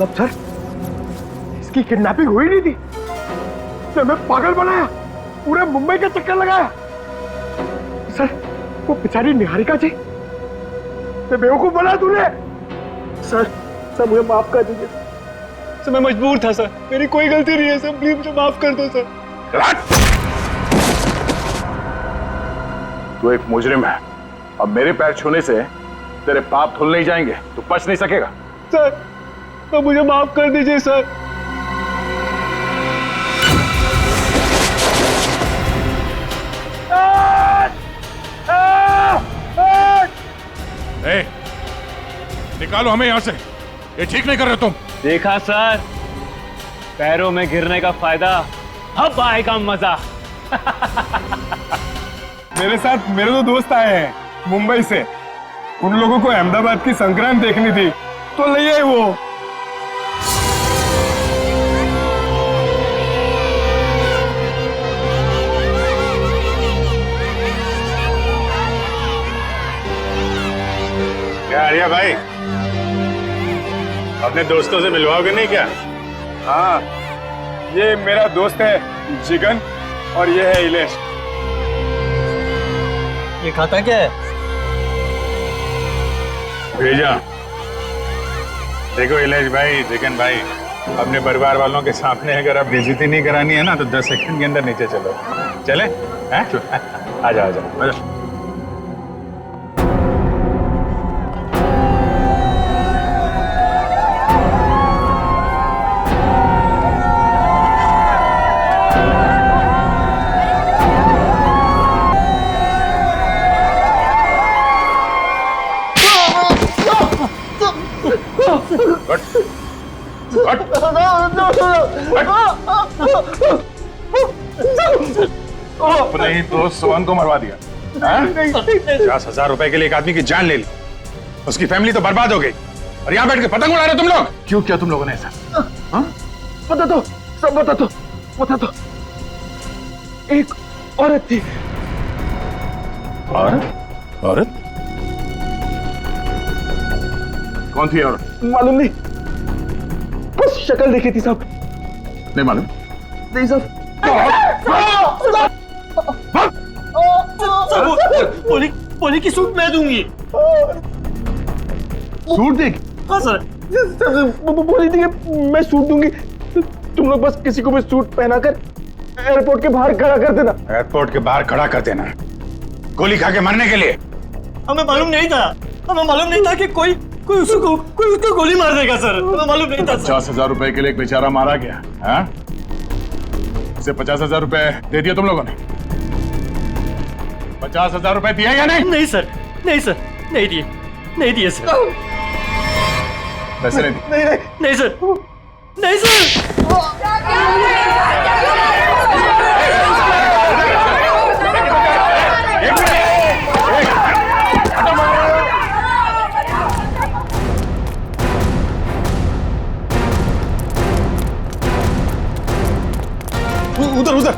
मतलब सर, इसकी किडनैपिंग हुई नहीं थी? तो हमें पागल बनाया, पूरे मुंबई का चक्कर लगाया। सर, वो बेचारी निहारिका जी, तो बेवकूफ बना तूने। सर, सर मुझे माफ कर दीजिए सर, मैं मजबूर था सर, मेरी कोई गलती नहीं है सर, प्लीज मुझे माफ कर दो सर। तू एक मुजरिम है, अब मेरे पैर छूने से तेरे पाप धुल नहीं जाएंगे, तू बच नहीं सकेगा। सर, तो मुझे माफ कर दीजिए सर। ए, निकालो हमें यहाँ से, ये ठीक नहीं कर रहे तुम। देखा सर, पैरों में गिरने का फायदा, अब आएगा मजा। मेरे साथ मेरे दो दोस्त आए हैं मुंबई से, उन लोगों को अहमदाबाद की संक्रांत देखनी थी, तो ले आए वो। क्या आर्या भाई, अपने दोस्तों से मिलवाओगे नहीं क्या? हाँ, ये मेरा दोस्त है जिगन और ये है इलेश। ये खाता क्या है? भेजा। देखो इलेश भाई, जिगन भाई, अपने परिवार वालों के सामने अगर आप बेइज्जती नहीं करानी है ना, तो 10 सेकंड के अंदर नीचे चलो। चले? हैं? आ जाओ, आ जाओ, आ जाओ। अपने ही दोस्त सोहन को मरवा दिया। 50,000 रुपए के लिए एक आदमी की जान ले ली, उसकी फैमिली तो बर्बाद हो गई, और यहाँ बैठ के पतंग उड़ा रहे तुम लोग। क्यों किया तुम लोगों ने ऐसा? बता दो, सब बता दो, बता दो। एक औरत थी। औरत? औरत? कौन थी औरत? मालूम नहीं, बस शक्ल देखी थी साहब। नहीं मालूम? नहीं साहब। पोली की सूट मैं दूंगी। सूट देगी? हाँ सर। बोली थी कि मैं सूट दूंगी, तुम लोग बस किसी को भी सूट पहनाकर एयरपोर्ट के बाहर खड़ा कर देना। एयरपोर्ट के बाहर खड़ा कर देना, गोली खा के मरने के लिए? हमें मालूम नहीं था, हमें मालूम नहीं था कि कोई उसको गोली मार देगा सर, हमें मालूम नहीं था। 50,000 रुपए के लिए एक बेचारा मारा गया। हाँ? इसे 50,000 रुपए दे दिए तुम लोगों ने? 50,000 रुपए दिए या नहीं? नहीं सर, नहीं सर, नहीं दिए, नहीं दिए सर। पैसे नहीं दिए? नहीं सर, नहीं सर। उधर उधर।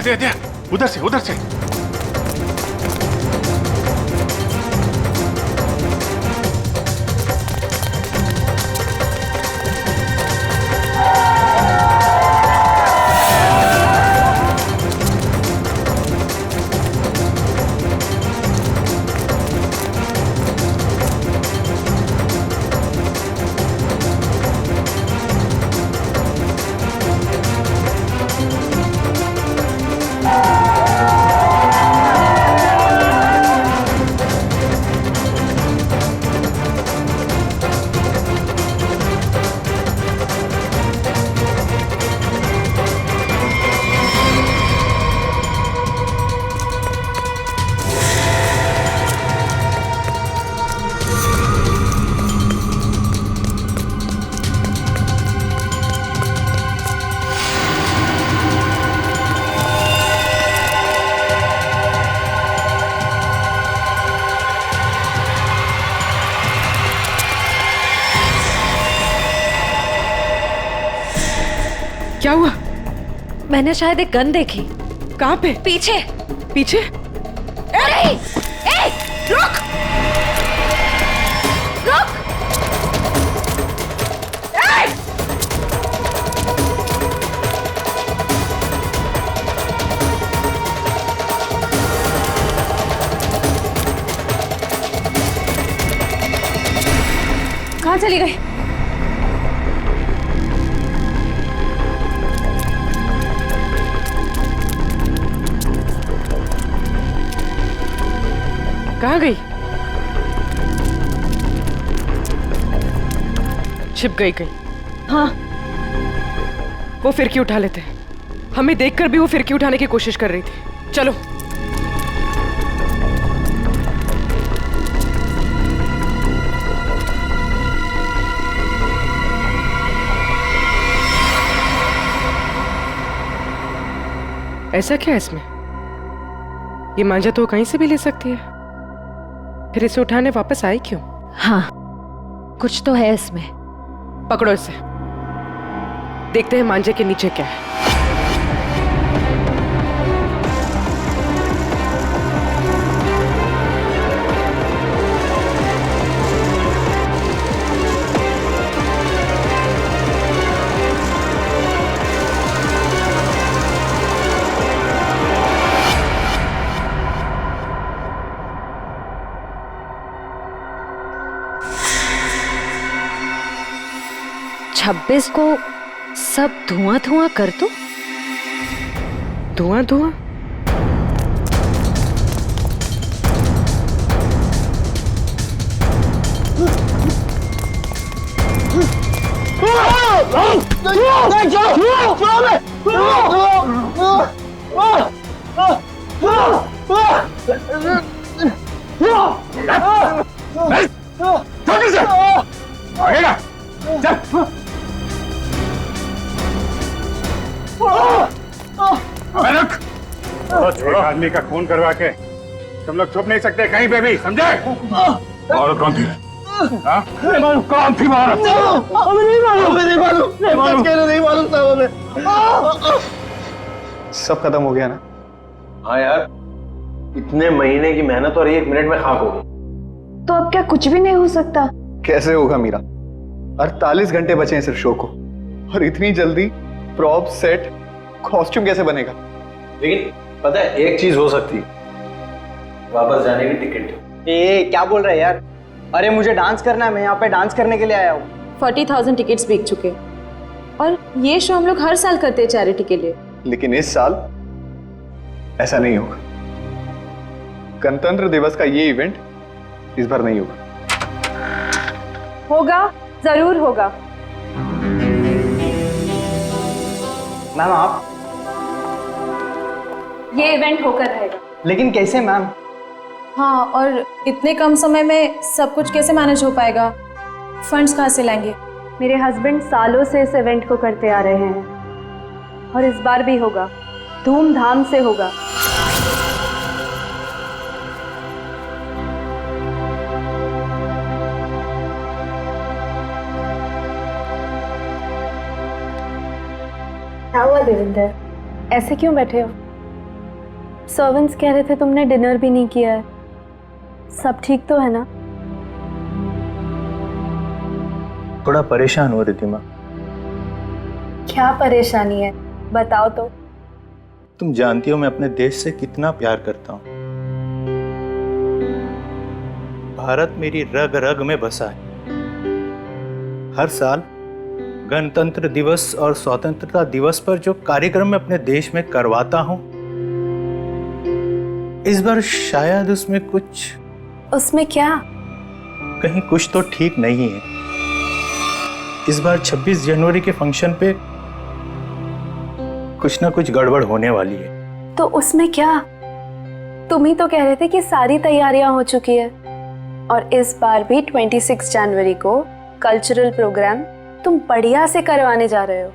दे, उधर से, उधर से। क्या हुआ? मैंने शायद एक गन देखी। कहाँ पे? पीछे। पीछे? अरे ए, रुक रुक। ए! कहाँ चली गई? कहाँ गई? छिप गई कहीं? हाँ। वो फिरकी उठा लेते हैं। हमें देखकर भी वो फिरकी उठाने की कोशिश कर रही थी। चलो। ऐसा क्या है इसमें? ये मांझा तो कहीं से भी ले सकती है, फिर इसे उठाने वापस आई क्यों? हाँ, कुछ तो है इसमें। पकड़ो इसे, देखते हैं मांझे के नीचे क्या है। छब्बीस को सब धुआं धुआं कर दो। धुआं धुआं? एक आदमी का खून करवा के तुम लोग छुप नहीं सकते कहीं पे भी, समझे? औरत कौन थी? हाँ? कौन थी औरत? नहीं मालूम साहब हमें। सब खत्म हो गया ना? हाँ यार, इतने महीने की मेहनत और 1 मिनट में खाक हो गई। तो अब क्या कुछ भी नहीं हो सकता? कैसे होगा मीरा? 48 घंटे बचे हैं सिर्फ शो को, और इतनी जल्दी प्रॉप, सेट, कॉस्ट्यूम कैसे बनेगा? लेकिन पता है एक चीज हो सकती, वापस जाने की टिकट। ए क्या बोल रहा है यार? अरे मुझे डांस करना है, मैं यहाँ पे डांस करने के लिए आया हूँ। 40,000 टिकट्स बिक चुके, और ये शो हम लोग हर साल करते हैं चैरिटी के लिए। लेकिन इस साल ऐसा नहीं होगा। गणतंत्र दिवस का ये इवेंट इस बार नहीं होगा। होगा, जरूर होगा। मैम आप? ये इवेंट होकर रहेगा। लेकिन कैसे मैम? हाँ, और इतने कम समय में सब कुछ कैसे मैनेज हो पाएगा? फंड्स कहाँ से लाएंगे? मेरे हस्बैंड सालों से इस इवेंट को करते आ रहे हैं, और इस बार भी होगा, धूमधाम से होगा। क्या हुआ देविंदर, ऐसे क्यों बैठे हो? सर्वेंट्स कह रहे थे तुमने डिनर भी नहीं किया है। सब ठीक तो है ना? थोड़ा परेशान हो रिद्धिमा। क्या परेशानी है, बताओ तो। तुम जानती हो मैं अपने देश से कितना प्यार करता हूँ। भारत मेरी रग रग में बसा है। हर साल गणतंत्र दिवस और स्वतंत्रता दिवस पर जो कार्यक्रम मैं अपने देश में करवाता हूँ, इस बार शायद उसमें क्या? कहीं कुछ तो ठीक नहीं है। इस बार 26 जनवरी के फंक्शन पे कुछ ना कुछ गड़बड़ होने वाली है। तो उसमें क्या? तुम ही तो कह रहे थे कि सारी तैयारियां हो चुकी है, और इस बार भी 26 जनवरी को कल्चरल प्रोग्राम तुम बढ़िया से करवाने जा रहे हो।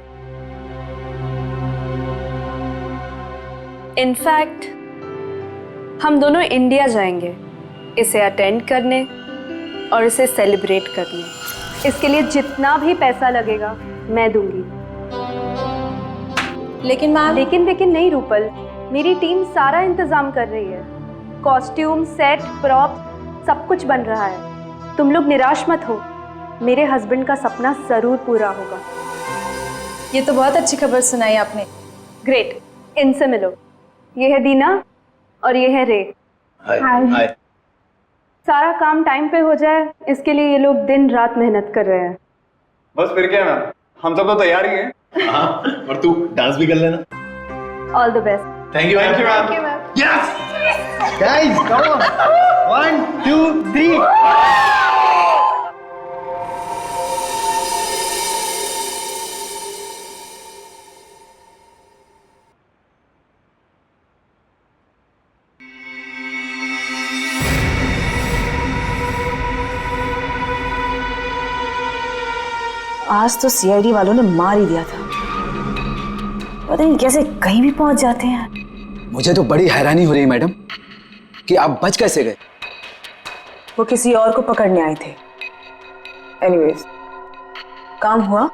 इनफैक्ट हम दोनों इंडिया जाएंगे इसे अटेंड करने और इसे सेलिब्रेट करने। इसके लिए जितना भी पैसा लगेगा मैं दूंगी। लेकिन मैम, लेकिन नहीं रूपल, मेरी टीम सारा इंतजाम कर रही है। कॉस्ट्यूम, सेट, प्रॉप सब कुछ बन रहा है। तुम लोग निराश मत हो, मेरे हस्बैंड का सपना जरूर पूरा होगा। ये तो बहुत अच्छी खबर सुनाई आपने। ग्रेट, इनसे मिलो। ये है दीना और ये है रे। हाय। सारा काम टाइम पे हो जाए इसके लिए ये लोग दिन रात मेहनत कर रहे हैं। बस फिर क्या मैम, हम सब तो तैयार ही हैं। हाँ, और तू डांस भी कर लेना। All the best. Thank you ma'am. Yes guys, come on, 1 2 3। आज तो सीआईडी वालों ने मार ही दिया था। पता नहीं कैसे कहीं भी पहुंच जाते हैं। मुझे तो बड़ी हैरानी हो रही है मैडम कि आप बच कैसे गए। वो किसी और को पकड़ने आए थे। एनीवेज, काम हुआ?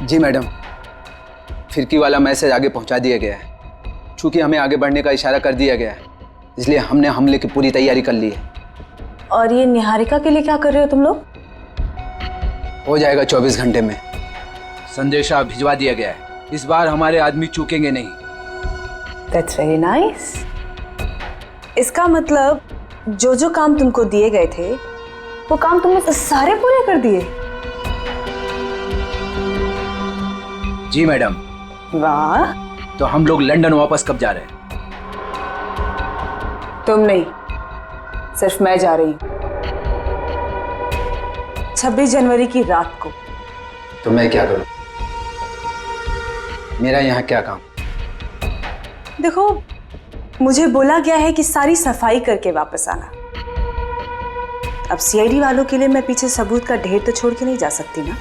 जी मैडम, फिरकी वाला मैसेज आगे पहुंचा दिया गया है। चूंकि हमें आगे बढ़ने का इशारा कर दिया गया है, इसलिए हमने हमले की पूरी तैयारी कर ली है। और ये निहारिका के लिए क्या कर रहे हो तुम लोग? हो जाएगा 24 घंटे में। संदेशा भिजवा दिया गया है। इस बार हमारे आदमी चूकेंगे नहीं। That's very nice. इसका मतलब जो काम तुमको दिए गए थे वो काम तुमने सारे पूरे कर दिए? जी मैडम। वाह। तो हम लोग लंदन वापस कब जा रहे हैं? तुम नहीं, सिर्फ मैं जा रही हूँ 26 जनवरी की रात को। तो मैं क्या करूं? मेरा यहाँ क्या काम? देखो, मुझे बोला गया है कि सारी सफाई करके वापस आना। अब सीआईडी वालों के लिए मैं पीछे सबूत का ढेर तो छोड़ के नहीं जा सकती ना।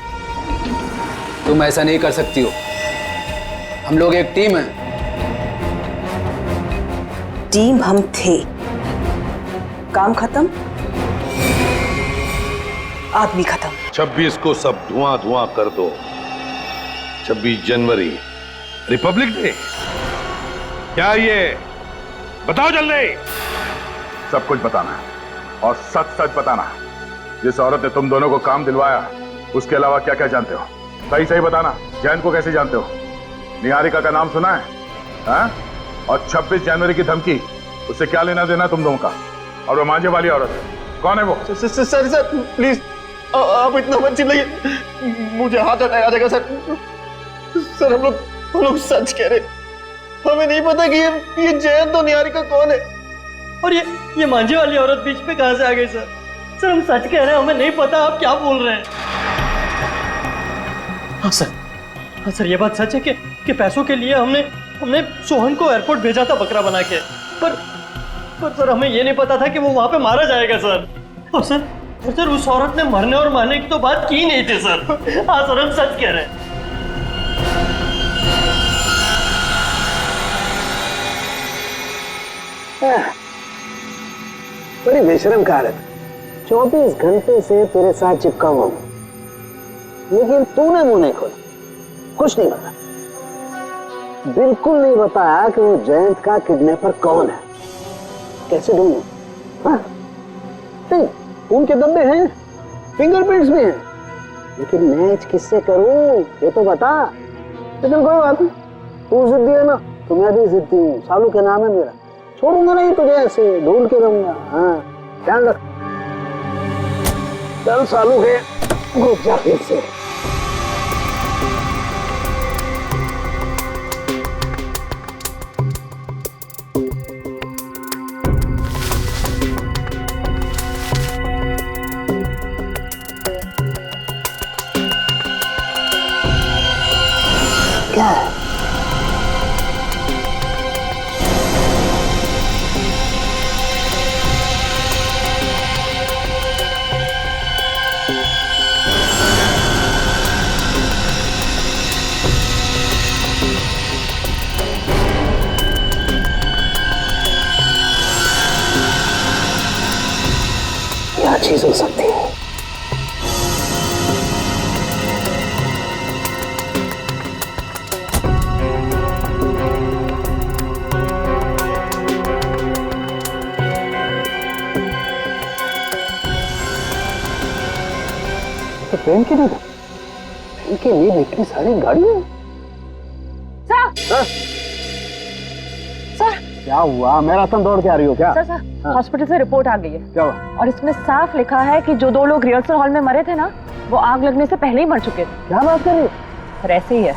तुम ऐसा नहीं कर सकती हो। हम लोग एक टीम है। टीम हम थे, काम खत्म, आदमी खत्म। 26 को सब धुआं धुआं कर दो। 26 जनवरी रिपब्लिक डे। क्या ये बताओ जल्दी। सब कुछ बताना है और सच सच बताना है। जिस औरत ने तुम दोनों को काम दिलवाया उसके अलावा क्या क्या जानते हो? सही सही बताना। जैन को कैसे जानते हो? निहारिका का नाम सुना है? हाँ? और 26 जनवरी की धमकी, उससे क्या लेना देना तुम दोनों का? और वो मांझे वाली औरत कौन है वो? सर प्लीज आप इतना मत चिल्लाइए, मुझे हाथ हटाया जाएगा सर। सर हम लोग सच कह रहे, हमें नहीं पता कि ये जयंत तो निहारिका कौन है, और ये मांझे वाली औरत बीच में कहां से आ गई सर? सर हम सच कह रहे हैं, हमें नहीं पता आप क्या बोल रहे हैं। हाँ सर ये बात सच है कि पैसों के लिए हमने सोहन को एयरपोर्ट भेजा था बकरा बना के, पर सर हमें ये नहीं पता था कि वो वहां पे मारा जाएगा सर। और सर उस औरत ने मरने और मारने की तो बात की नहीं थी सर। हाँ सर हम सच कह रहे हैं। बड़ी बेशरम कारत। 24 घंटे से तेरे साथ चिपका हुआ हूं, लेकिन तूने मुंह नहीं खोला, कुछ नहीं बताया, बिल्कुल नहीं बताया कि वो जयंत का किडनैपर कौन है। कैसे ढूंढूं? हाँ? नहीं, उनके दब्बे हैं, फिंगरप्रिंट्स भी हैं, लेकिन मैच किससे करूं ये तो बता। लेकिन कोई बात नहीं, तू जिद्दी है ना तो मैं भी जिद्दी हूँ। सालू के नाम है मेरा, छोड़ूंगा नहीं तुझे, ऐसे ढूंढ के रहूंगा। हाँ ध्यान रख। चल सालू के घुस जा फिर से। क्या है? क्या चीज हो सकती है? तो पेन की नींद, पेन की नींद इतनी सारी गाड़ियां। सर क्या हुआ? मैराथन दौड़ के आ रही हो क्या? सर हॉस्पिटल से रिपोर्ट आ गई है। क्या हुआ? और इसमें साफ लिखा है कि जो 2 लोग रिहर्सल हॉल में मरे थे ना, वो आग लगने से पहले ही मर चुके थे। क्या बात कर रही हो? सर ऐसे ही है।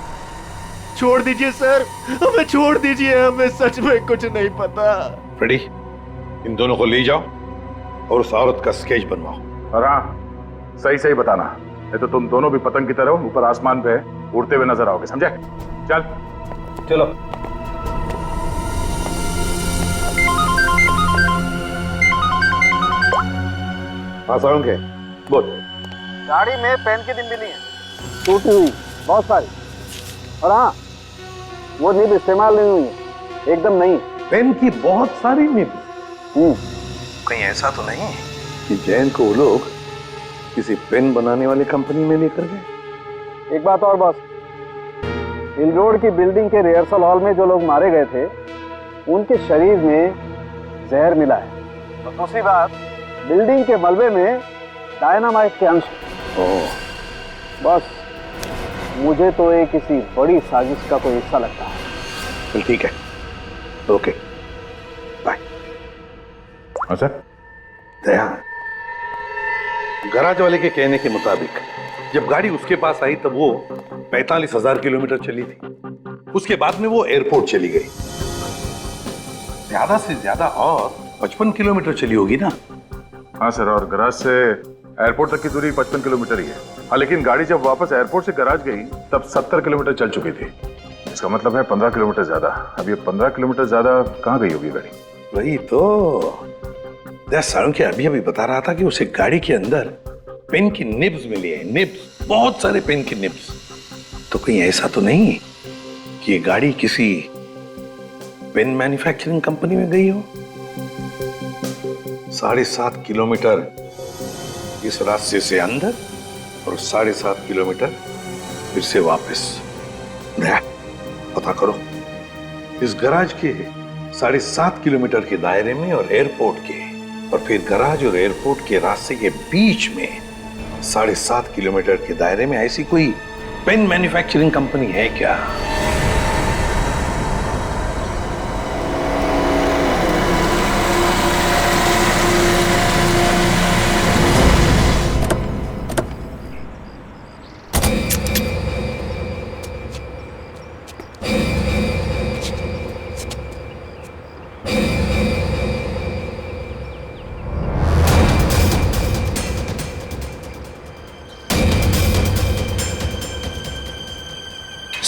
छोड़ दीजिए सर, हमें छोड़ दीजिए, हमें सच में कुछ नहीं पता। फ्रेडी, इन दोनों को ले जाओ और उस औरत का स्केच बनवाओ। और हाँ, सही सही बताना, नहीं तो तुम दोनों भी पतंग की तरह ऊपर आसमान पे उड़ते हुए नजर आओगे, समझे? चल चलो। हाँ साउंड है, बोल। गाड़ी में पेन की नींद भी नहीं है, टूटी हुई बहुत सारी। और हाँ, वो नींद इस्तेमाल नहीं हुई है, एकदम नहीं। पेन की बहुत सारी नींद। कहीं ऐसा तो नहीं कि जैन को वो लोग किसी पेन बनाने वाली कंपनी में लेकर गए? एक बात और बॉस, हिल रोड की बिल्डिंग के रिहर्सल हॉल में जो लोग मारे गए थे, उनके शरीर में जहर मिला है। और दूसरी बात, बिल्डिंग के मलबे में डायनामाइट के अंश। बस मुझे तो ये किसी बड़ी साजिश का कोई हिस्सा लगता है। चल ठीक है, ओके बाय। अच्छा दया, गराज वाले के कहने के मुताबिक जब गाड़ी उसके पास आई तब वो 45,000 किलोमीटर चली थी। उसके बाद में वो एयरपोर्ट चली गई, ज्यादा से ज्यादा और 55 किलोमीटर चली होगी ना? हाँ सर, और गराज से एयरपोर्ट तक की दूरी 55 किलोमीटर ही है। हाँ, लेकिन गाड़ी जब वापस एयरपोर्ट से गराज गई तब 70 किलोमीटर चल चुकी थी। इसका मतलब है 15 किलोमीटर ज्यादा। अब ये 15 किलोमीटर ज्यादा कहाँ गई होगी गाड़ी? वही तो सारुण के अभी बता रहा था कि उसे गाड़ी के अंदर पेन की निब्स मिली है, निब्स, बहुत सारे पेन की निब्स। तो कहीं ऐसा तो नहीं कि ये गाड़ी किसी पेन मैन्युफैक्चरिंग कंपनी में गई हो? 7.5 किलोमीटर इस रास्ते से अंदर और 7.5 किलोमीटर फिर से वापस। पता करो इस गराज के 7.5 किलोमीटर के दायरे में और एयरपोर्ट के, और फिर गराज और एयरपोर्ट के रास्ते के बीच में 7.5 किलोमीटर के दायरे में ऐसी कोई पेन मैन्युफैक्चरिंग कंपनी है क्या?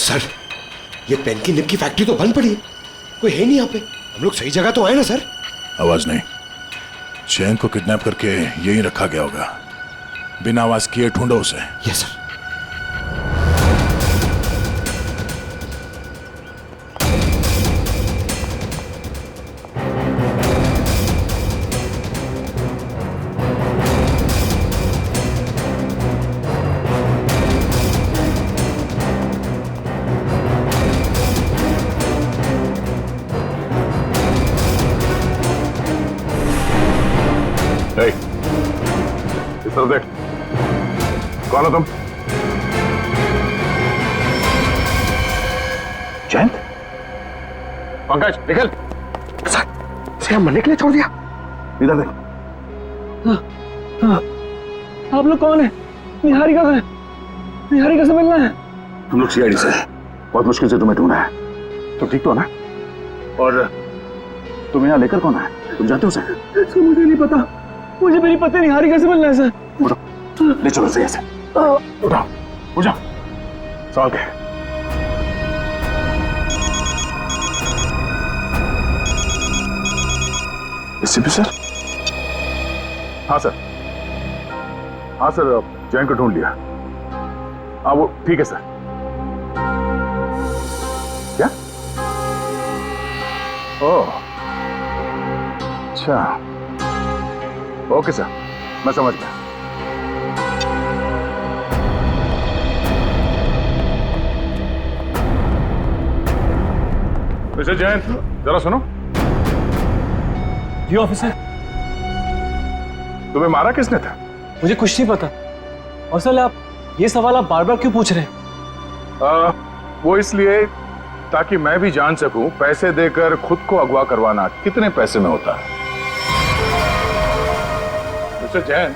सर, ये पेन की निब की फैक्ट्री तो बंद पड़ी है, कोई है नहीं यहाँ पे। हम लोग सही जगह तो आए ना सर? आवाज नहीं, चैन को किडनैप करके यहीं रखा गया होगा। बिना आवाज किए ढूंढो उसे। Yes sir. इस तरफ देख, कौन हो तुम? जयंत? पंकज निकल। इसे हम मरने के लिए छोड़ दिया? इधर देख। आप लोग कौन है? निहारिका से, निहारिका से मिलना है। हम लोग सीआईडी से, बहुत मुश्किल से तुम्हें ढूंढा है। तुम ठीक तो ना? और तुम यहाँ लेकर कौन है? तुम जानते हो उसे? मुझे नहीं पता, मुझे मेरी पत्नी निहारिका से मिलना है सर। उठो, ले चलो से ऐसे। उठाओ, उठ जाओ। सवाल क्या है? SP sir? हाँ सर, हाँ सर, जैन को ढूंढ लिया। हाँ वो ठीक है सर। क्या? ओह अच्छा, ओके सर, मैं समझ गया। मिस्टर जैन, जरा सुनो। जी ऑफिसर। तुम्हें मारा किसने था? मुझे कुछ नहीं पता, और सर आप ये सवाल आप बार बार क्यों पूछ रहे हैं? वो इसलिए ताकि मैं भी जान सकूं पैसे देकर खुद को अगवा करवाना कितने पैसे में होता है। मिस्टर जैन,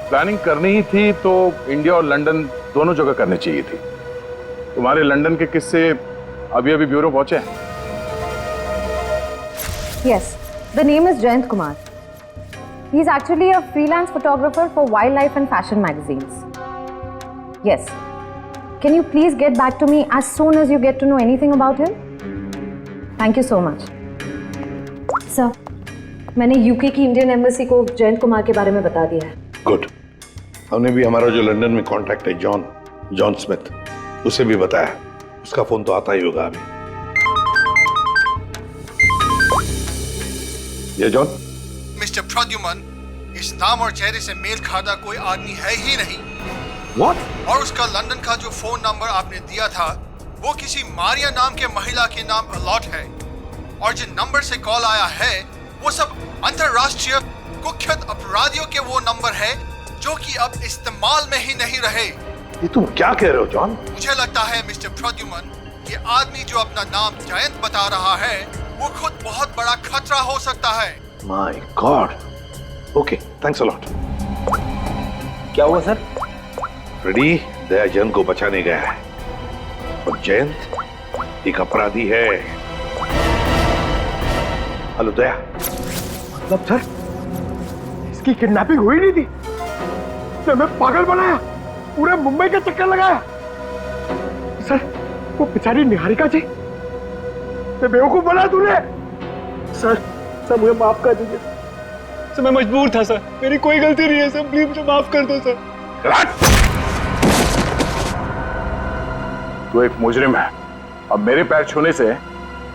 प्लानिंग करनी ही थी तो इंडिया और लंदन दोनों जगह करनी चाहिए थी। तुम्हारे लंदन के किस्से अभी अभी ब्यूरो पहुंचे हैं? Yes, the name is Jayant Kumar. He is actually a freelance photographer for wildlife and fashion magazines. Yes. Can you please get back to me as soon as you get to know anything about him? Thank you so much. Sir, मैंने UK की Indian embassy को जयंत कुमार के बारे में बता दिया है। Good. हमने भी हमारा जो लंदन में कॉन्टैक्ट है जॉन स्मिथ, उसे भी बताया। उसका फोन तो आता ही होगा अभी। ये जॉन? मिस्टर प्रद्युमन, इस नाम और चेहरे से मेल खाता कोई आदमी है ही नहीं। What? और उसका लंदन का जो फोन नंबर आपने दिया था वो किसी मारिया नाम के महिला के नाम अलॉट है, और जिन नंबर से कॉल आया है वो सब अंतरराष्ट्रीय कुख्यात अपराधियों के वो नंबर है जो कि अब इस्तेमाल में ही नहीं रहे। ये तुम क्या कह रहे हो जॉन? मुझे लगता है मिस्टर प्रद्युमन, ये आदमी जो अपना नाम जयंत बता रहा है वो खुद बहुत बड़ा खतरा हो सकता है। My God. Okay, thanks a lot. क्या हुआ सर? फ्रेडी दया जयंत को बचाने गया है, और जयंत एक अपराधी है। हेलो दया। मतलब सर इसकी किडनैपिंग हुई नहीं थी? तो मैं पागल बनाया, पूरे मुंबई का चक्कर लगाया। सर वो बेचारी निहारिका जी, मैं बेवकूफ बना तूने। सर मुझे माफ कर दीजिए सर, मैं मजबूर था सर, मेरी कोई गलती नहीं है सर, प्लीज मुझे माफ कर दो सर। तू एक मुजरिम है, अब मेरे पैर छूने से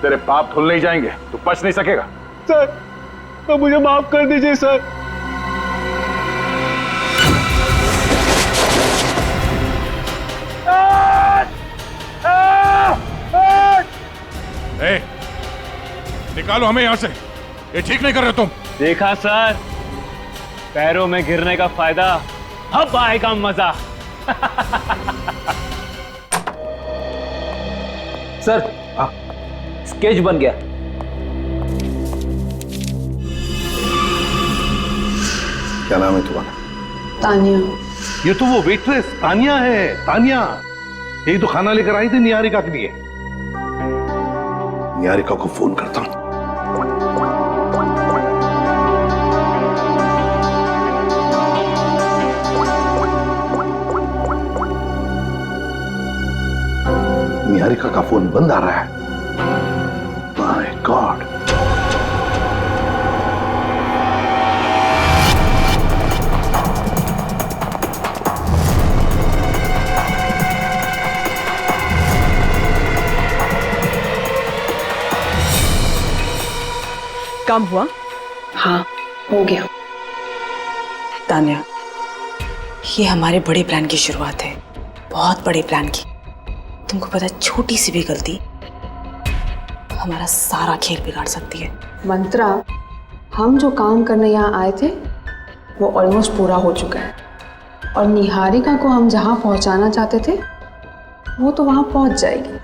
तेरे पाप धुल नहीं जाएंगे, तू बच नहीं सकेगा। सर तो मुझे माफ कर दीजिए सर। ए, निकालो हमें यहां से, ये ठीक नहीं कर रहे तुम। देखा सर, पैरों में गिरने का फायदा, अब आएगा मजा। सर स्केच बन गया। क्या नाम है तुम्हारा? तानिया। ये तो वो वेट्रेस तानिया है। तानिया यही तो खाना लेकर आई थी निहारिका के लिए। निहारिका को फोन करता हूं। निहारिका का फोन बंद आ रहा है। My God. काम हुआ? हाँ हो गया। तान्या, ये हमारे बड़े प्लान की शुरुआत है, बहुत बड़े प्लान की। तुमको पता है छोटी सी भी गलती हमारा सारा खेल बिगाड़ सकती है। मंत्रा, हम जो काम करने यहाँ आए थे वो ऑलमोस्ट पूरा हो चुका है, और निहारिका को हम जहाँ पहुँचाना चाहते थे वो तो वहाँ पहुँच जाएगी।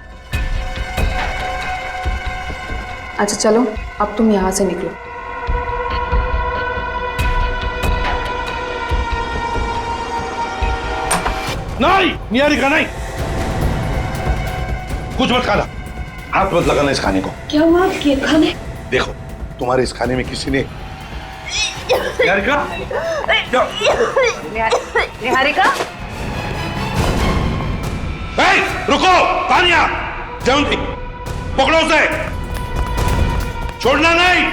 अच्छा चलो, अब तुम यहाँ से निकलो। नहीं निहारिका नहीं, कुछ मत खाना, हाथ मत लगाना इस खाने को। क्या हुआ आपके खाने? देखो तुम्हारे इस खाने में किसी ने निहारिका निहारिका रुको। तानिया जयंती पकड़ो उसे, छोड़ना नहीं।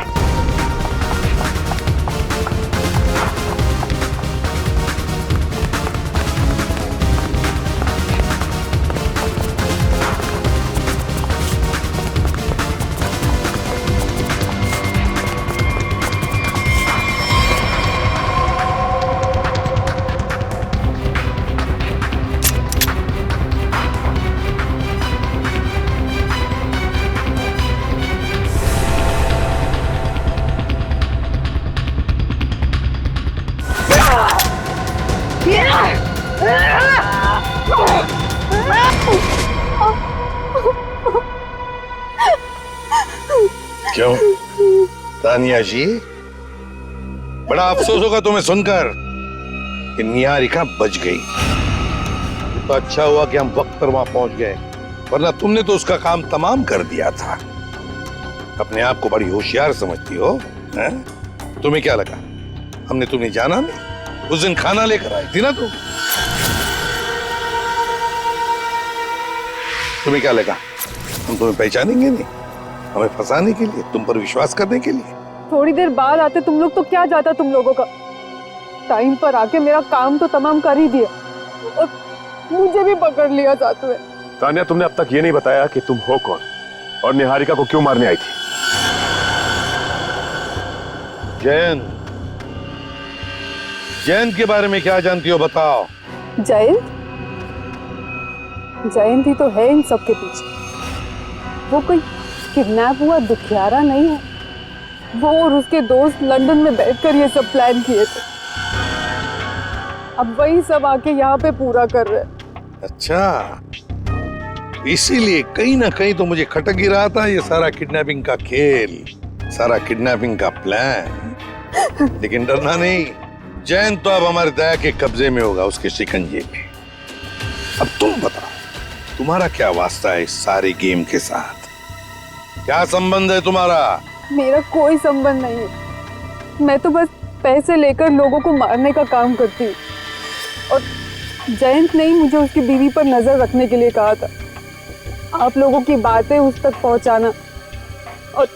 क्यों तानिया जी, बड़ा अफसोस होगा तुम्हें सुनकर कि निहारिका बच गई। तो अच्छा हुआ कि हम वक्त पर वहां पहुंच गए, वरना तुमने तो उसका काम तमाम कर दिया था। अपने आप को बड़ी होशियार समझती हो, हैं? तुम्हें क्या लगा हमने तुम्हें जाना नहीं? उस दिन खाना लेकर आई थी ना तुम। तुम्हें क्या लगा हम तुम्हें पहचानेंगे नहीं? हमें फंसाने के लिए, तुम पर विश्वास करने के लिए। थोड़ी देर बाद आते तुम लोग तो क्या जाता तुम लोगों का। टाइम पर आके मेरा काम तो तमाम कर ही दिया और मुझे भी पकड़ लिया साथ में। तानिया, तुमने अब तक ये नहीं बताया कि तुम हो कौन और निहारिका को क्यों मारने आई थी? जयंत, जयंत के बारे में क्या जानती हो बताओ। जयंत? जयंत ही तो है इन सब के पीछे। वो कोई किडनैप हुआ दुखियारा नहीं है। वो और उसके दोस्त लंदन में बैठकर ये सब प्लान किए थे। अब वही सब आके यहाँ पे पूरा कर रहे हैं। अच्छा, इसीलिए कहीं ना कहीं तो मुझे खटक ही रहा था ये सारा किडनैपिंग का खेल, सारा किडनैपिंग का प्लान। लेकिन डरना नहीं, जयंत तो अब हमारे दया के कब्जे में होगा, उसके शिकंजे में। अब तुम बताओ, तुम्हारा क्या वास्ता है इस सारे गेम के साथ? क्या संबंध है तुम्हारा? मेरा कोई संबंध नहीं है। मैं तो बस पैसे लेकर लोगों को मारने का काम करती हूँ। और जयंत ने ही मुझे उसकी बीवी पर नजर रखने के लिए कहा था। आप लोगों की बातें उस तक पहुंचाना और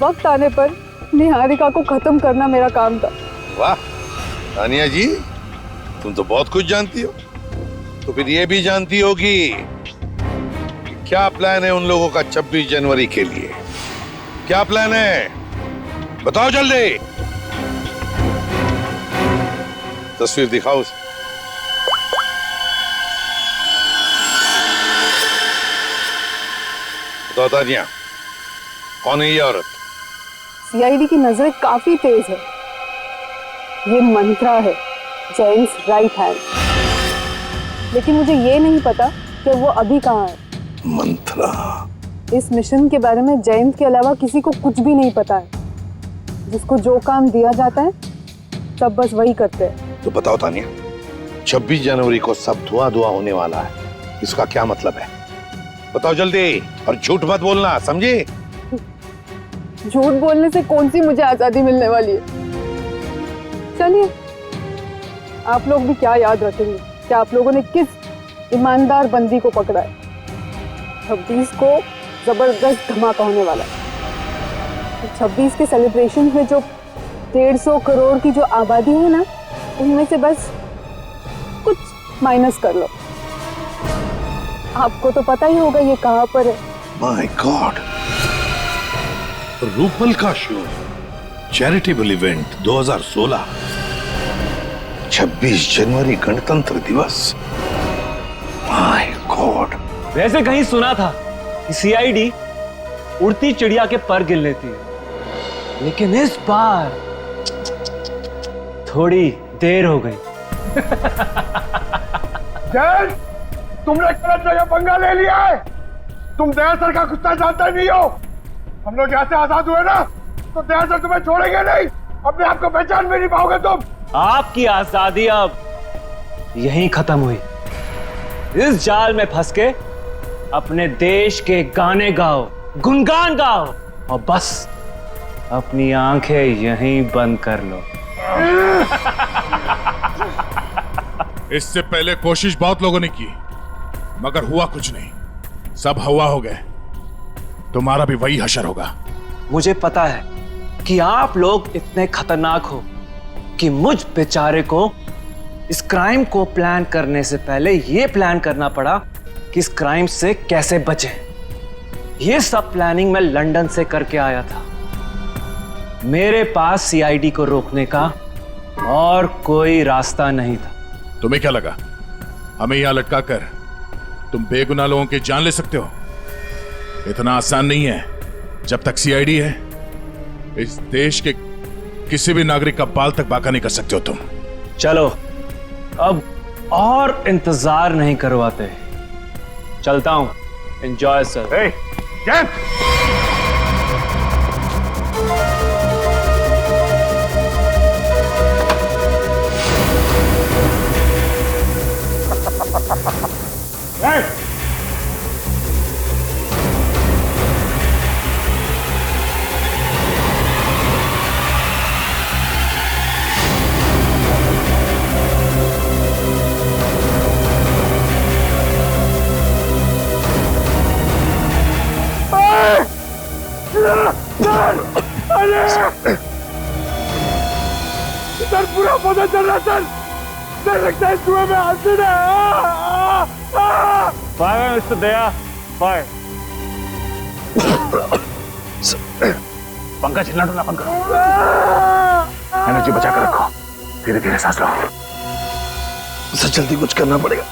वक्त आने पर निहारिका को खत्म करना मेरा काम था। वाह तानिया जी, तुम तो बहुत कुछ जानती हो। तो फिर ये भी जानती होगी कि क्या प्लान है उन लोगों का 26 जनवरी के लिए? क्या प्लान है बताओ जल्दी। तस्वीर दिखाओ उसे। बताओ तानिया, कौन है ये औरत? सीआईडी की नजरें काफी तेज है। ये मंत्रा है, जेम्स राइट हैंड। लेकिन मुझे ये नहीं पता कि वो अभी कहाँ है। मंत्रा? इस मिशन के बारे में जयंत के अलावा किसी को कुछ भी नहीं पता है। जिसको जो काम दिया जाता है सब बस वही करते हैं। तो बताओ तानिया, 26 जनवरी को सब धुआं धुआं होने वाला है, इसका क्या मतलब है? बताओ जल्दी, और झूठ मत बोलना, समझी? झूठ बोलने से कौन सी मुझे आजादी मिलने वाली है? चलिए, आप लोग भी क्या याद रखेंगे कि आप लोगों ने किस ईमानदार बंदी को पकड़ा है। 26 को जबरदस्त धमाका होने वाला है। 26 के सेलिब्रेशन में जो 150 करोड़ की जो आबादी है ना, उनमें से बस कुछ माइनस कर लो। आपको तो पता ही होगा ये कहाँ पर है। माय गॉड, रूपल का शो, चैरिटेबल इवेंट 2016, 26 जनवरी गणतंत्र दिवस। My God. वैसे कहीं सुना था कि सीआईडी उड़ती चिड़िया के पर गिन लेती है, लेकिन इस बार थोड़ी देर हो गई। जैन, तुमने गलत जगह पंगा ले लिया है। तुम दया सर का कुत्ता जानते नहीं हो। हम लोग यहाँ से आजाद हुए ना, तो दया सर तुम्हें छोड़ेंगे नहीं। अपने आप को पहचान भी नहीं पाओगे तुम। आपकी आजादी अब यहीं खत्म हुई। इस जाल में फंस के अपने देश के गाने गाओ, गुनगान गाओ और बस अपनी आंखें यहीं बंद कर लो। इससे पहले कोशिश बहुत लोगों ने की, मगर हुआ कुछ नहीं, सब हवा हो गए। तुम्हारा भी वही हशर होगा। मुझे पता है कि आप लोग इतने खतरनाक हो कि मुझ बेचारे को इस क्राइम को प्लान करने से पहले यह प्लान करना पड़ा कि इस क्राइम से कैसे बचें। यह सब प्लानिंग मैं लंदन से करके आया था। मेरे पास सीआईडी को रोकने का और कोई रास्ता नहीं था। तुम्हें क्या लगा हमें यहां लटका कर तुम बेगुनाह लोगों की जान ले सकते हो? इतना आसान नहीं है। जब तक सीआईडी है, इस देश के किसी भी नागरिक का बाल तक बाका नहीं कर सकते हो तुम। चलो, अब और इंतजार नहीं करवाते। चलता हूं। Enjoy sir. सर पूरा पता चल रहा सर। सर लगता है कुएं में एसिड है। फायर मिस्टर दया, फायर। पंखा चिल्लाना ना बंद करो। एनर्जी बचा कर रखो। धीरे धीरे सांस लो। सर जल्दी कुछ करना पड़ेगा,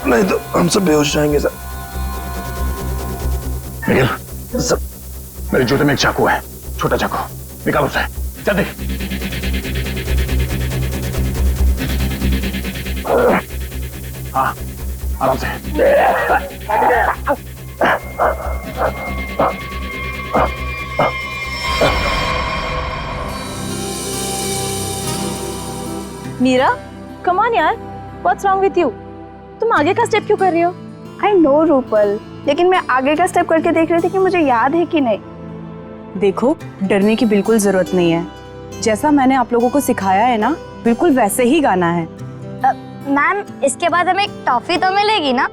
नहीं तो हम सब बेहोश जाएंगे सर। निखिल, सर मेरे जूते में एक चाकू है, छोटा चाकू, निकालो उसे जल्दी। हाँ आराम से। मीरा, कम ऑन यार, व्हाट्स रॉन्ग विथ यू? तुम आगे का स्टेप क्यों कर रही हो? आई नो रूपल, लेकिन मैं आगे का स्टेप करके देख रही थी कि मुझे याद है कि नहीं। देखो, डरने की बिल्कुल जरूरत नहीं है। जैसा मैंने आप लोगों को सिखाया है ना, बिल्कुल वैसे ही गाना है। मैम, इसके बाद हमें टॉफी तो मिलेगी ना?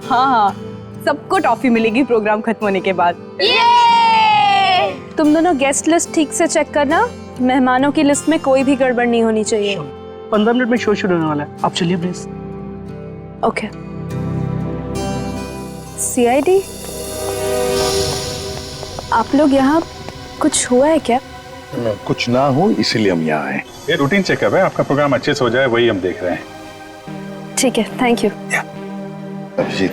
हाँ हाँ, सबको टॉफी मिलेगी प्रोग्राम खत्म होने के बाद। तुम दोनों गेस्ट लिस्ट ठीक से चेक करना, मेहमानों की लिस्ट में कोई भी गड़बड़ नहीं होनी चाहिए। 15 मिनट में शो शुरू होने वाला है, आप चलिए प्लीज। ओके। सीआईडी, आप लोग यहाँ, कुछ हुआ है क्या? कुछ ना हो इसीलिए हम यहाँ आए। ये रूटीन चेकअप है, आपका प्रोग्राम अच्छे से हो जाए वही हम देख रहे हैं। ठीक है, थैंक यू। अभिजीत,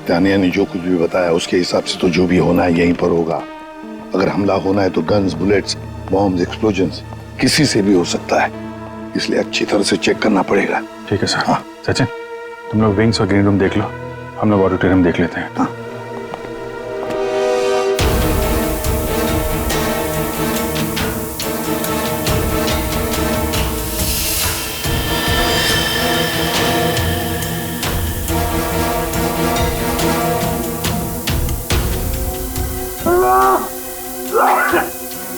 तानिया ने जो कुछ भी बताया उसके हिसाब से तो जो भी होना है यहीं पर होगा। अगर हमला होना है तो गन्स, बुलेट्स, बॉम्ब्स, एक्सप्लोजन्स किसी से भी हो सकता है, इसलिए अच्छी तरह से चेक करना पड़ेगा। ठीक है सर। हाँ सचिन, तुम लोग विंग्स और ग्रीन रूम देख लो, हम लोग ऑडिटोरियम देख लेते हैं। हाँ।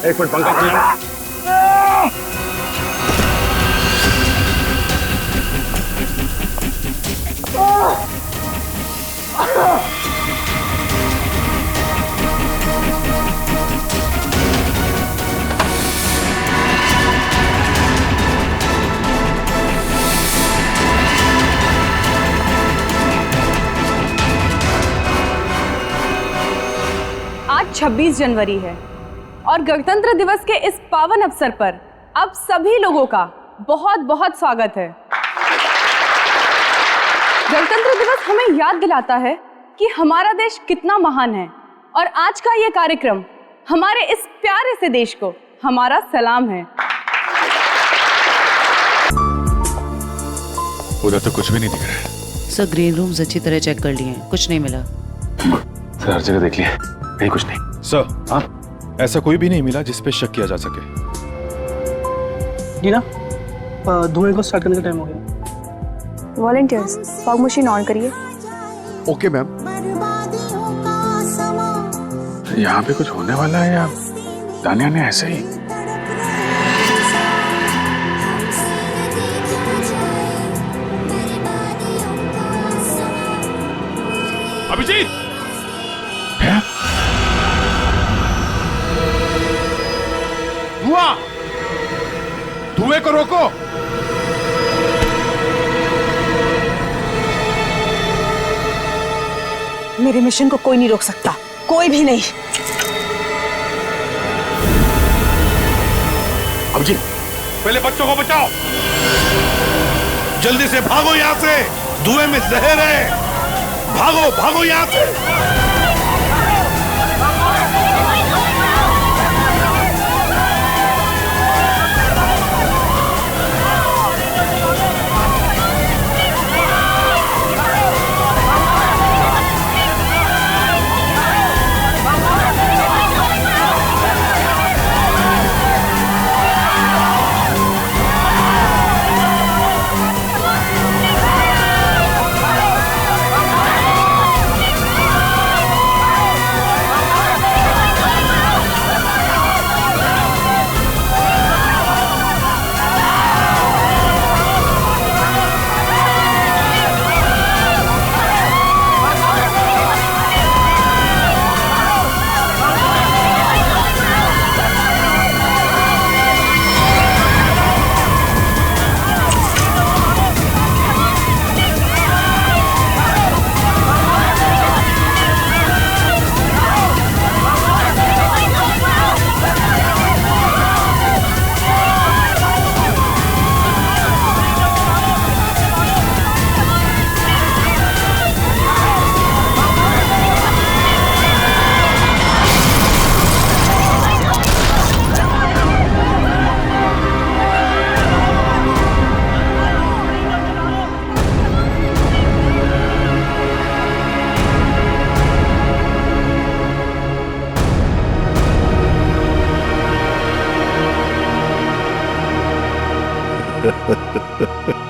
एक मिनट, पंखा चलाना। आज 26 जनवरी है और गणतंत्र दिवस के इस पावन अवसर पर आप सभी लोगों का बहुत बहुत स्वागत है। गणतंत्र दिवस हमें याद दिलाता है कि हमारा देश कितना महान है और आज का ये कार्यक्रम हमारे इस प्यारे से देश को हमारा सलाम है। उधर तो कुछ भी नहीं दिख रहा है। सर, ग्रीन रूम्स अच्छी तरह चेक कर लिए हैं, कुछ नहीं मिला। सर हर जगह देख लिया, कहीं कुछ नहीं। सर, हाँ, ऐसा कोई भी नहीं मिला जिस पे शक किया जा सके। जी ना, धुएं को स्टार्ट करने का टाइम हो गया। वॉलंटियर्स, फॉग मशीन ऑन करिए। Okay ma'am. यहाँ पे कुछ होने वाला है या तानिया ने ऐसे ही? अभिजीत, धुआं, धुएं को रोको। मेरे मिशन को कोई नहीं रोक सकता, कोई भी नहीं। अभिजीत, पहले बच्चों को बचाओ, जल्दी से भागो यहाँ से, धुएं में जहर है, भागो भागो यहाँ से।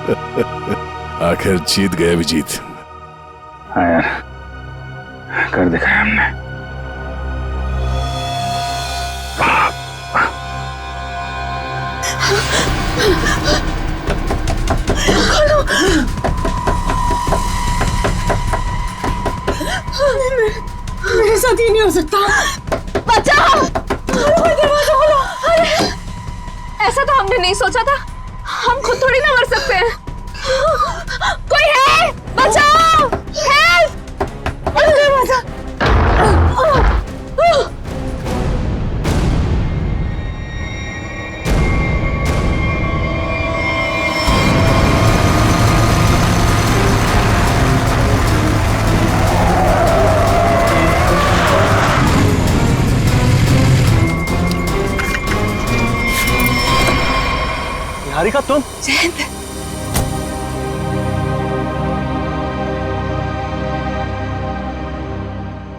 आखिर जीत गए अभिजीत। हाँ यार, कर दिखाया हमने। मेरे साथ ये नहीं हो सकता। बचाओ! दरवाजा खोलो। अरे ऐसा तो हमने नहीं सोचा था। हम खुद थोड़ी ना मर सकते हैं। कोई है? बचाओ! हेल्प! दरवाजा। निहारिका तुम? जयंत,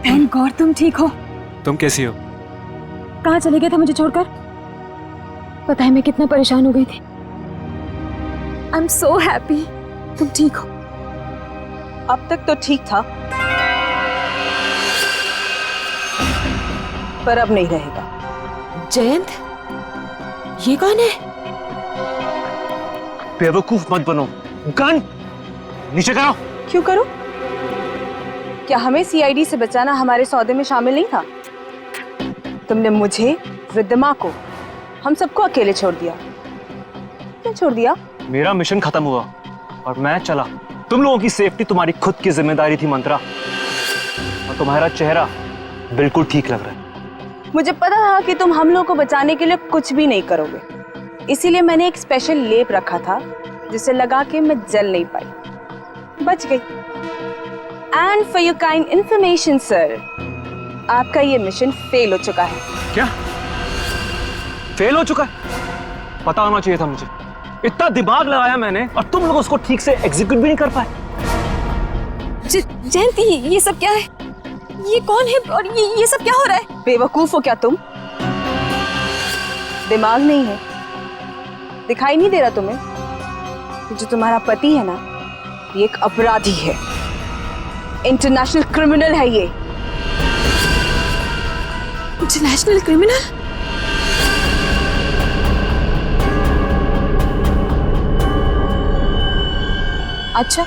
थैंक गॉड तुम ठीक हो। तुम कैसी हो? कहाँ चले गए थे मुझे छोड़कर? पता है मैं कितना परेशान हो गई थी। आई एम सो हैप्पी तुम ठीक हो। अब तक तो ठीक था, पर अब नहीं रहेगा। जयंत, ये कौन है? बेवकूफ मत बनो। गन नीचे करो। क्यों करो? क्या हमें सीआईडी से बचाना हमारे सौदे में शामिल नहीं था? तुमने मुझे, रिद्धिमा को, हम सबको अकेले छोड़ दिया। क्यों छोड़ दिया? मेरा मिशन खत्म हुआ और मैं चला। तुम लोगों की सेफ्टी तुम्हारी खुद की जिम्मेदारी थी मंत्रा, और तुम्हारा चेहरा बिल्कुल ठीक लग रहा है। मुझे पता था कि तुम हम लोग को बचाने के लिए कुछ भी नहीं करोगे, इसीलिए मैंने एक स्पेशल लेप रखा था जिसे लगा के मैं जल नहीं पाई, बच गई। And for your kind information sir, आपका ये मिशन फेल हो चुका है। क्या फेल हो चुका है? पता होना चाहिए था मुझे। इतना दिमाग लगाया मैंने और तुम लोग उसको ठीक से एग्जीक्यूट भी नहीं कर पाए। जयंती, ये सब क्या है? ये कौन है और ये सब क्या हो रहा है? बेवकूफ हो क्या तुम? दिमाग नहीं है? दिखाई नहीं दे रहा तुम्हें? जो तुम्हारा पति है ना, ये एक अपराधी है, इंटरनेशनल क्रिमिनल है ये। International criminal? अच्छा,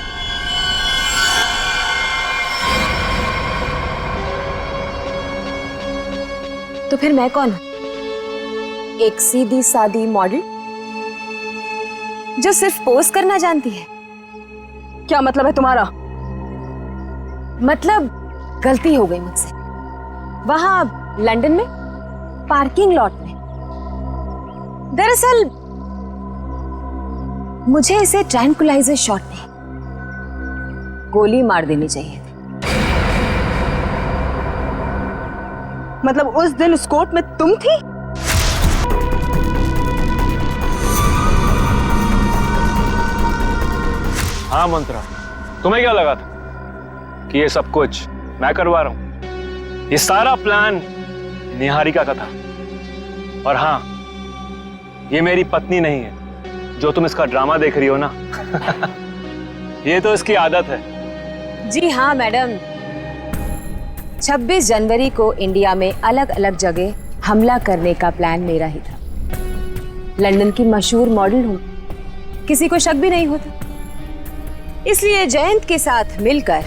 तो फिर मैं कौन हूं? एक सीधी सादी मॉडल जो सिर्फ पोज करना जानती है। क्या मतलब है तुम्हारा? मतलब गलती हो गई मुझसे वहां लंदन में पार्किंग लॉट में। दरअसल मुझे इसे ट्रैंकुलाइजर शॉट में गोली मार देनी चाहिए। मतलब उस दिन उस कोर्ट में तुम थी? हाँ मंत्रा, तुम्हें क्या लगा था कि ये सब कुछ मैं करवा रहा हूं? ये सारा प्लान निहारिका का था। और हाँ, ये मेरी पत्नी नहीं है जो तुम इसका ड्रामा देख रही हो ना। ये तो इसकी आदत है। जी हाँ मैडम, 26 जनवरी को इंडिया में अलग अलग जगह हमला करने का प्लान मेरा ही था। लंदन की मशहूर मॉडल हूं, किसी को शक भी नहीं होता। इसलिए जयंत के साथ मिलकर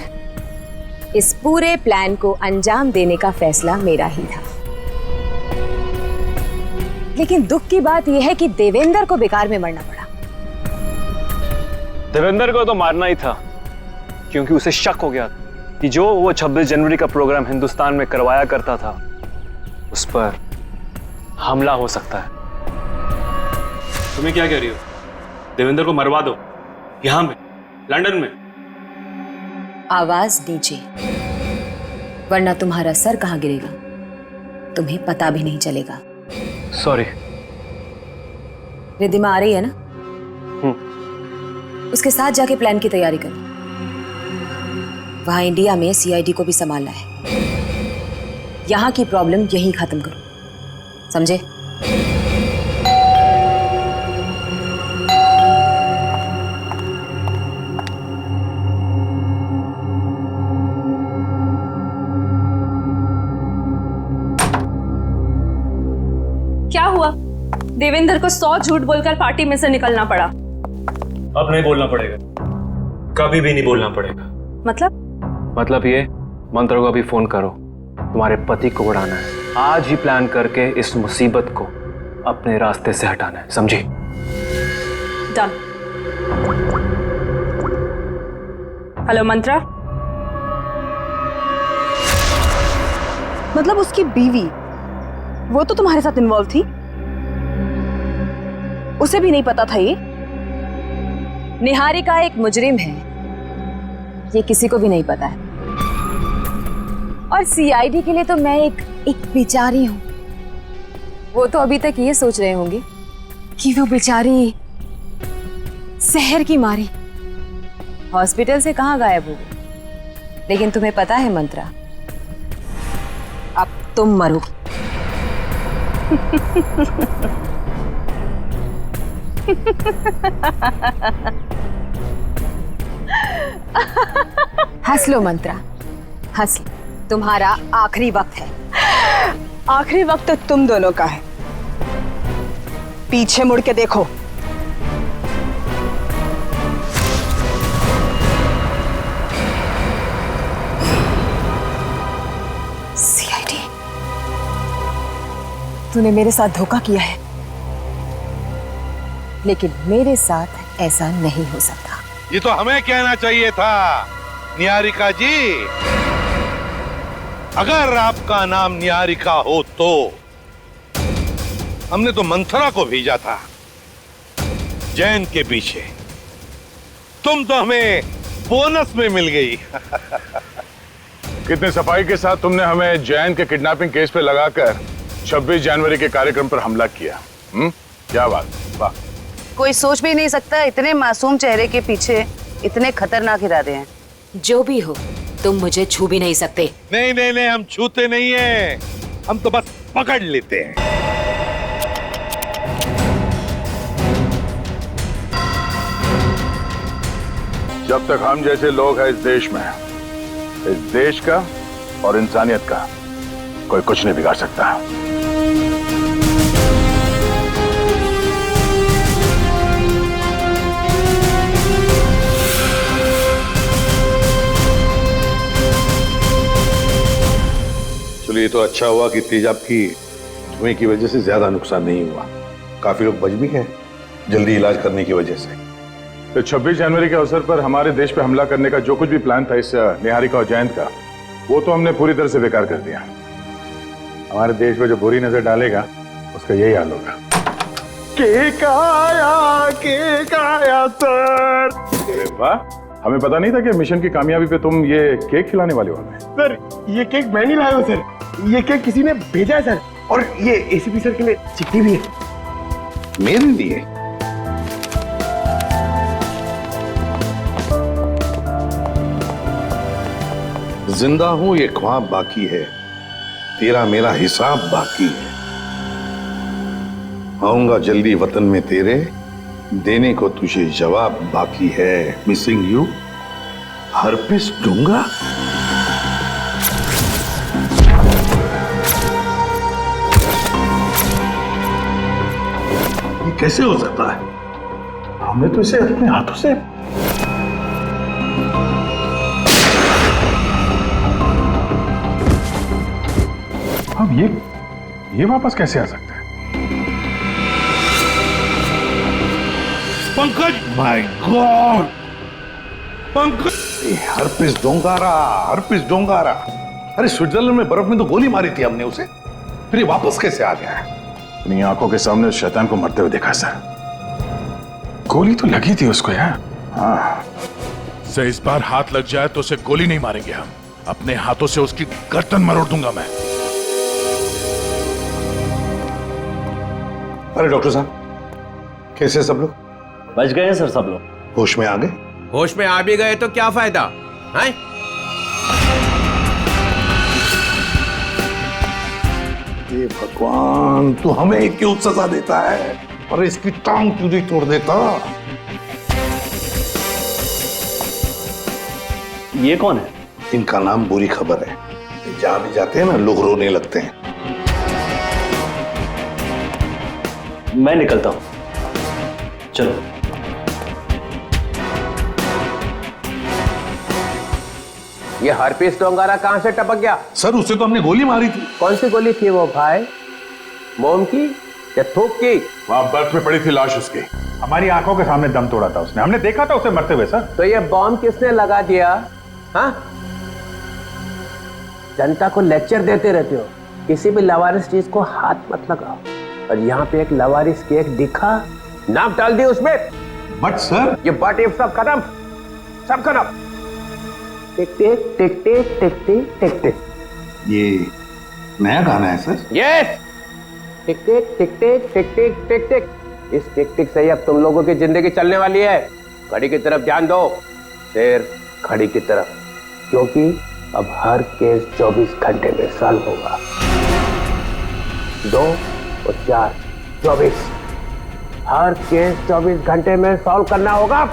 इस पूरे प्लान को अंजाम देने का फैसला मेरा ही था। लेकिन दुख की बात यह है कि देवेंद्र को बेकार में मरना पड़ा। देवेंद्र को तो मारना ही था, क्योंकि उसे शक हो गया कि जो वो 26 जनवरी का प्रोग्राम हिंदुस्तान में करवाया करता था, उस पर हमला हो सकता है। तुम्हें क्या कह रही हो? देवेंद्र को मरवा दो, यहां में लंदन में। आवाज नीचे, वरना तुम्हारा सर कहां गिरेगा तुम्हें पता भी नहीं चलेगा। सॉरी। रिद्धिमा आ रही है ना? उसके साथ जाके प्लान की तैयारी करो। वहां इंडिया में सीआईडी को भी संभालना है। यहां की प्रॉब्लम यहीं खत्म करो, समझे? देवेंद्र को 100 झूठ बोलकर पार्टी में से निकलना पड़ा। अब नहीं बोलना पड़ेगा, कभी भी नहीं बोलना पड़ेगा। मतलब ये, मंत्रा को अभी फोन करो, तुम्हारे पति को उड़ाना है। आज ही प्लान करके इस मुसीबत को अपने रास्ते से हटाना है, समझी? डन। हेलो मंत्रा। मतलब उसकी बीवी, वो तो तुम्हारे साथ इन्वॉल्व थी? उसे भी नहीं पता था ये? निहारिका एक मुजरिम है, ये किसी को भी नहीं पता है। और सीआईडी के लिए तो मैं एक बेचारी हूं। वो तो अभी तक ये सोच रहे होंगे कि वो बेचारी शहर की मारी हॉस्पिटल से कहां गायब हो गई। लेकिन तुम्हें पता है मंत्रा, अब तुम मरो। हंस लो मंत्रा, हंस लो। तुम्हारा आखिरी वक्त है। आखिरी वक्त तो तुम दोनों का है। पीछे मुड़ के देखो। सीआईडी, तूने मेरे साथ धोखा किया है, लेकिन मेरे साथ ऐसा नहीं हो सकता। ये तो हमें कहना चाहिए था निहारिका जी। अगर आपका नाम निहारिका हो तो हमने तो मंथरा को भेजा था जैन के पीछे। तुम तो हमें बोनस में मिल गई। कितने सफाई के साथ तुमने हमें जैन के किडनैपिंग केस पे लगाकर 26 जनवरी के कार्यक्रम पर हमला किया। क्या बात, वाह। कोई सोच भी नहीं सकता इतने मासूम चेहरे के पीछे इतने खतरनाक इरादे हैं। जो भी हो, तुम मुझे छू भी नहीं सकते। नहीं नहीं नहीं, हम छूते नहीं हैं, हम तो बस पकड़ लेते हैं। जब तक हम जैसे लोग हैं इस देश में, इस देश का और इंसानियत का कोई कुछ नहीं बिगाड़ सकता। चलिए, तो अच्छा हुआ कि तेजाब की धुएं की वजह से ज्यादा नुकसान नहीं हुआ। काफी लोग बच भी गए जल्दी इलाज करने की वजह से। तो 26 जनवरी के अवसर पर हमारे देश पे हमला करने का जो कुछ भी प्लान था इस निहारिका और जयंत का, वो तो हमने पूरी तरह से बेकार कर दिया। हमारे देश में जो बुरी नजर डालेगा उसका यही हाल होगा। केक आया सर। अरे वाह, हमें पता नहीं था कि मिशन की कामयाबी पे तुम ये केक खिलाने वाले हो हमें। सर, ये केक मैं नहीं लाया हूं सर, ये केक किसी ने भेजा है सर। और ये एसीपी सर के लिए चिट्ठी भी है। मेरे लिए? जिंदा हूं ये ख्वाब बाकी है, तेरा मेरा हिसाब बाकी है। आऊंगा जल्दी वतन में तेरे, देने को तुझे जवाब बाकी है। मिसिंग यू, हरपिस दूंगा। ये कैसे हो सकता है? हमने तो इसे अपने हाथों से अब ये वापस कैसे आ सकता है? पंकज, माय गॉड, पंकज, हरपिस डोंगारा, हरपिस डोंगारा। अरे स्विट्जरलैंड में बर्फ में तो गोली मारी थी हमने उसे, फिर ये वापस कैसे आ गया? अपनी आंखों के सामने उस शैतान को मरते हुए देखा सर। गोली तो लगी थी उसको यार। हाँ, से इस बार हाथ लग जाए तो उसे गोली नहीं मारेंगे हम, अपने हाथों से उसकी गर्दन मरोड़ दूंगा मैं। अरे डॉक्टर साहब, कैसे सब लोग? बच गए हैं सर सब लोग। होश में आ गए? होश में आ भी गए तो क्या फायदा है? ये भगवान, तू हमें क्यों सजा देता है? और इसकी टांग क्यों नहीं तोड़ देता? ये कौन है? इनका नाम बुरी खबर है। जहां भी जाते हैं ना, लोग रोने लगते हैं। मैं निकलता हूं, चलो। ये हरपीस डोंगारा कहां से टपक गया? सर उसे तो हमने गोली मारी थी। कौन सी गोली थी वो भाई? मोम की या थूक की? वहां बर्फ में पड़ी थी लाश उसकी। हमारी आंखों के सामने दम तोड़ा था उसने, हमने देखा था उसे मरते हुए सर। तो ये बॉम्ब किसने लगा दिया? हाँ, जनता को लेक्चर देते रहते हो, किसी भी लवारिस चीज को हाथ मत लगाओ। और यहाँ पे एक लवारिस केक दिखा, नाम डाल दी उसमें। बट सर, ये बट इफ सब खत्म, सब खत्म। टिक टिक टिक टिक टिक टिक टिक टिक। ये नया गाना है सर? यस, टिक टिक टिक टिक टिक टिक टिक टिक। इस टिक टिक से ही अब तुम लोगों की जिंदगी चलने वाली है। घड़ी की तरफ ध्यान दो, फिर घड़ी की तरफ, क्योंकि अब हर केस 24 घंटे में सॉल्व होगा। 2 और 4 24, हर केस 24 घंटे में सॉल्व करना होगा।